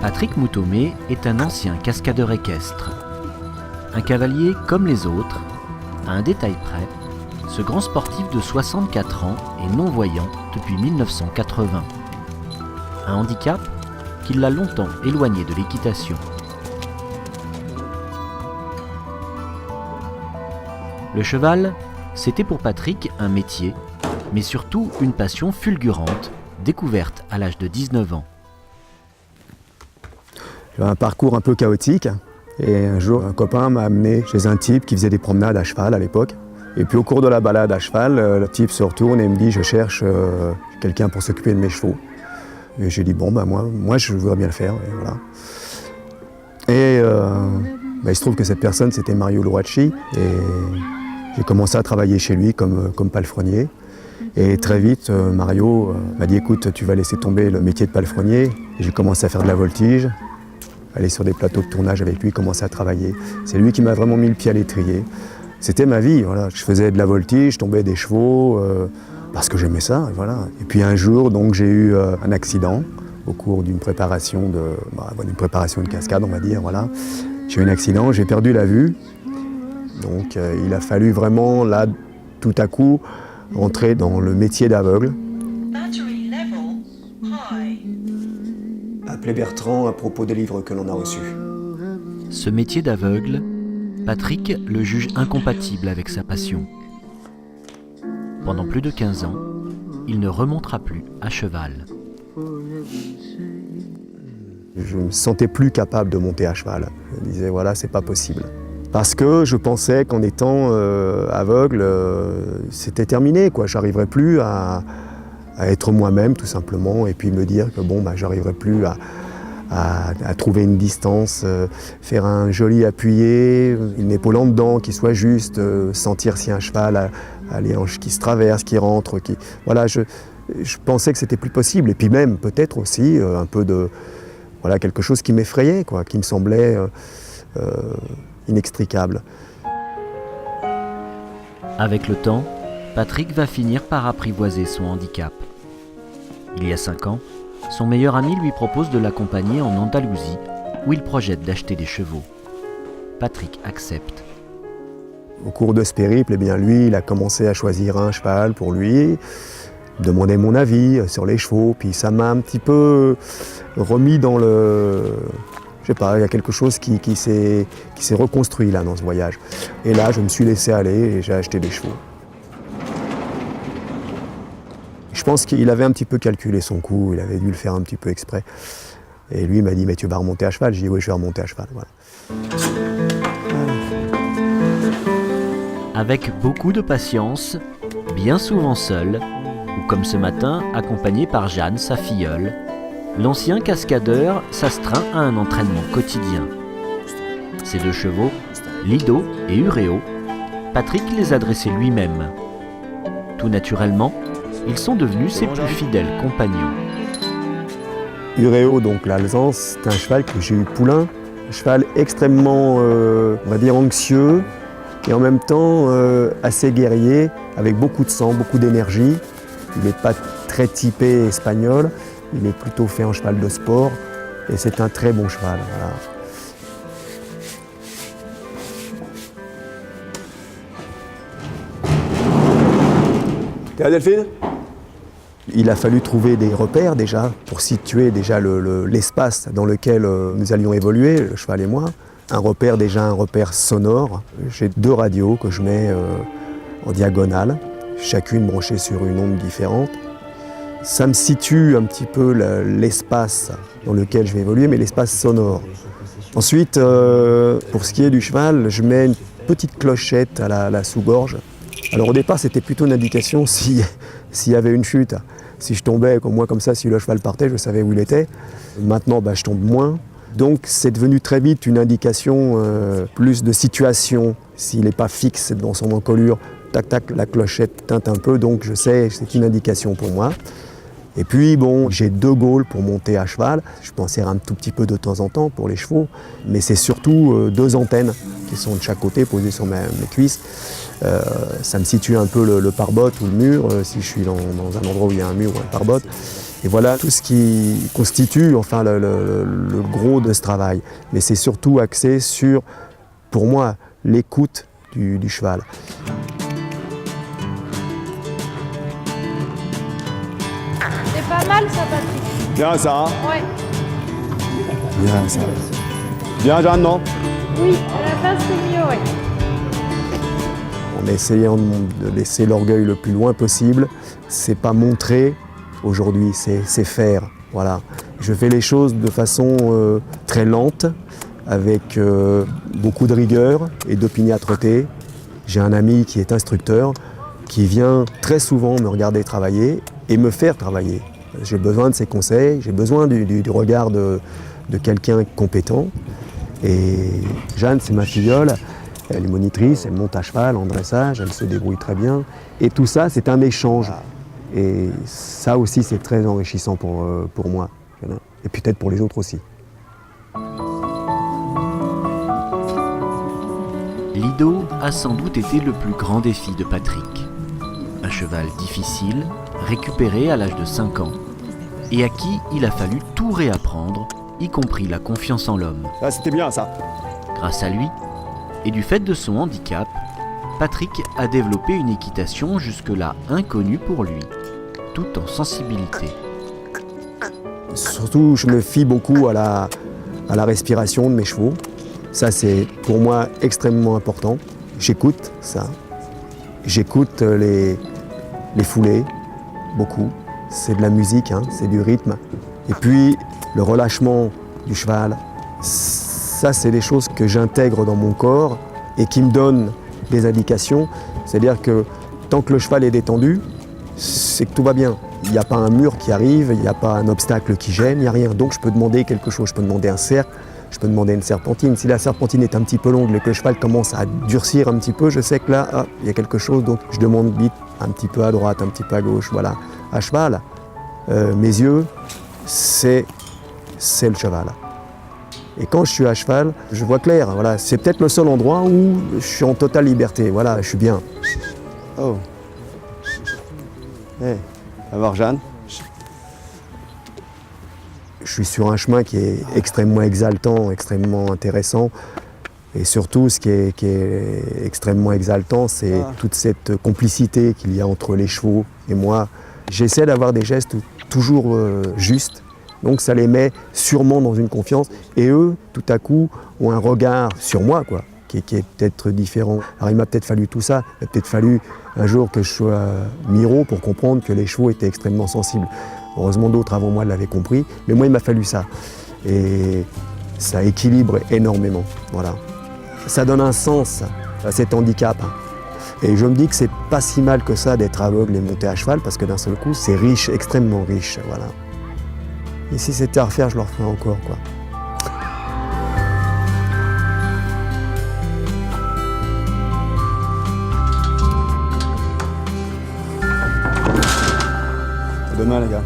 Patrick Moutomé est un ancien cascadeur équestre. Un cavalier comme les autres, à un détail près, ce grand sportif de 64 ans est non-voyant depuis 1980. Un handicap qui l'a longtemps éloigné de l'équitation. Le cheval, c'était pour Patrick un métier, mais surtout une passion fulgurante, découverte à l'âge de 19 ans. J'avais un parcours un peu chaotique et un jour un copain m'a amené chez un type qui faisait des promenades à cheval à l'époque. Et puis au cours de la balade à cheval, le type se retourne et me dit « je cherche quelqu'un pour s'occuper de mes chevaux ». Et j'ai dit « bon, moi je voudrais bien le faire ». Et, voilà. Et il se trouve que cette personne c'était Mario Loachi et j'ai commencé à travailler chez lui comme palefrenier. Et très vite, Mario m'a dit « écoute, tu vas laisser tomber le métier de palefrenier ». Et j'ai commencé à faire de la voltige, aller sur des plateaux de tournage avec lui, commencer à travailler. C'est lui qui m'a vraiment mis le pied à l'étrier. C'était ma vie, voilà. Je faisais de la voltige, je tombais des chevaux, parce que j'aimais ça, voilà. Et puis un jour, donc, j'ai eu un accident au cours d'une préparation de cascade, on va dire, voilà. J'ai eu un accident, j'ai perdu la vue. Donc il a fallu vraiment, là, tout à coup, entrer dans le métier d'aveugle. Appelez Bertrand à propos des livres que l'on a reçus. Ce métier d'aveugle, Patrick le juge incompatible avec sa passion. Pendant plus de 15 ans, il ne remontera plus à cheval. Je ne me sentais plus capable de monter à cheval. Je me disais, voilà, c'est pas possible. Parce que je pensais qu'en étant aveugle, c'était terminé, quoi. J'arriverais plus à être moi-même, tout simplement, et puis me dire que bon, j'arriverais plus à trouver une distance, faire un joli appuyé, une épaule en dedans qui soit juste, sentir si un cheval a les hanches qui se traversent, qui rentrent, qui... Voilà, je pensais que c'était plus possible. Et puis même, peut-être aussi, un peu de... Voilà, quelque chose qui m'effrayait, quoi, qui me semblait inextricable. Avec le temps, Patrick va finir par apprivoiser son handicap. Il y a 5 ans, son meilleur ami lui propose de l'accompagner en Andalousie, où il projette d'acheter des chevaux. Patrick accepte. Au cours de ce périple, eh bien, lui, il a commencé à choisir un cheval pour lui, demander mon avis sur les chevaux, puis ça m'a un petit peu remis dans le... Je sais pas, il y a quelque chose qui s'est reconstruit là dans ce voyage. Et là, je me suis laissé aller et j'ai acheté des chevaux. Je pense qu'il avait un petit peu calculé son coup, il avait dû le faire un petit peu exprès. Et lui, il m'a dit, mais tu vas remonter à cheval? J'ai dit, oui, je vais remonter à cheval. Voilà. Avec beaucoup de patience, bien souvent seul, ou comme ce matin, accompagné par Jeanne, sa filleule, l'ancien cascadeur s'astreint à un entraînement quotidien. Ses 2 chevaux, Lido et Uréo, Patrick les a dressés lui-même. Tout naturellement, ils sont devenus ses plus fidèles compagnons. Uréo, donc l'Alsace, c'est un cheval que j'ai eu poulain, un cheval extrêmement, on va dire, anxieux et en même temps assez guerrier, avec beaucoup de sang, beaucoup d'énergie. Il n'est pas très typé espagnol, il est plutôt fait en cheval de sport et c'est un très bon cheval. Voilà. T'es là, Delphine? Il a fallu trouver des repères déjà pour situer déjà l'espace dans lequel nous allions évoluer, le cheval et moi. Un repère sonore. J'ai 2 radios que je mets en diagonale, chacune branchée sur une onde différente. Ça me situe un petit peu l'espace dans lequel je vais évoluer, mais l'espace sonore. Ensuite, pour ce qui est du cheval, je mets une petite clochette à la sous-gorge. Alors au départ, c'était plutôt une indication s'il y avait une chute. Si je tombais comme moi, comme ça, si le cheval partait, je savais où il était. Maintenant, je tombe moins. Donc c'est devenu très vite une indication plus de situation. S'il n'est pas fixe dans son encolure, tac tac, la clochette teinte un peu, donc je sais, c'est une indication pour moi. Et puis bon, j'ai 2 gaules pour monter à cheval. Je peux en serrer un tout petit peu de temps en temps pour les chevaux, mais c'est surtout 2 antennes qui sont de chaque côté posées sur mes cuisses. Ça me situe un peu le pare-botte ou le mur, si je suis dans un endroit où il y a un mur ou un pare-botte. Et voilà tout ce qui constitue enfin le gros de ce travail. Mais c'est surtout axé sur, pour moi, l'écoute du cheval. C'est pas mal ça, Patrick. Bien ça, hein? Ouais. Bien ça. Bien Jeanne, non? Oui, à la fin c'est mieux, ouais. En essayant de laisser l'orgueil le plus loin possible, c'est pas montrer aujourd'hui, c'est faire. Voilà. Je fais les choses de façon très lente, avec beaucoup de rigueur et d'opiniâtreté. J'ai un ami qui est instructeur, qui vient très souvent me regarder travailler et me faire travailler. J'ai besoin de ses conseils, j'ai besoin du regard de quelqu'un compétent. Et Jeanne, c'est ma filleule, elle est monitrice, elle monte à cheval en dressage, elle se débrouille très bien. Et tout ça, c'est un échange. Et ça aussi, c'est très enrichissant pour moi. Et peut-être pour les autres aussi. Lido a sans doute été le plus grand défi de Patrick. Un cheval difficile, récupéré à l'âge de 5 ans, et à qui il a fallu tout réapprendre, y compris la confiance en l'homme. Ah, c'était bien ça. Grâce à lui, et du fait de son handicap, Patrick a développé une équitation jusque-là inconnue pour lui, tout en sensibilité. Surtout, je me fie beaucoup à la respiration de mes chevaux. Ça, c'est pour moi extrêmement important. J'écoute ça. J'écoute les foulées, beaucoup. C'est de la musique, hein, c'est du rythme. Et puis, le relâchement du cheval, ça, c'est des choses que j'intègre dans mon corps et qui me donnent des indications. C'est-à-dire que tant que le cheval est détendu, c'est que tout va bien. Il n'y a pas un mur qui arrive, il n'y a pas un obstacle qui gêne, il n'y a rien. Donc je peux demander quelque chose, je peux demander un cercle, je peux demander une serpentine. Si la serpentine est un petit peu longue et que le cheval commence à durcir un petit peu, je sais que là, il y a quelque chose, donc je demande vite un petit peu à droite, un petit peu à gauche, voilà. À cheval, mes yeux, c'est le cheval. Et quand je suis à cheval, je vois clair, voilà. C'est peut-être le seul endroit où je suis en totale liberté, voilà, je suis bien. Oh. Hey. Va voir Jeanne. Je suis sur un chemin qui est extrêmement exaltant, extrêmement intéressant. Et surtout, ce qui est extrêmement exaltant, c'est toute cette complicité qu'il y a entre les chevaux et moi. J'essaie d'avoir des gestes toujours justes. Donc ça les met sûrement dans une confiance. Et eux, tout à coup, ont un regard sur moi, quoi, qui est peut-être différent. Alors il m'a peut-être fallu tout ça. Il a peut-être fallu un jour que je sois Miro pour comprendre que les chevaux étaient extrêmement sensibles. Heureusement, d'autres avant moi l'avaient compris. Mais moi, il m'a fallu ça. Et ça équilibre énormément. Voilà. Ça donne un sens à cet handicap. Et je me dis que c'est pas si mal que ça d'être aveugle et monter à cheval, parce que d'un seul coup, c'est riche, extrêmement riche. Voilà. Et si c'était à refaire, je le referais encore, quoi. À demain, les gars.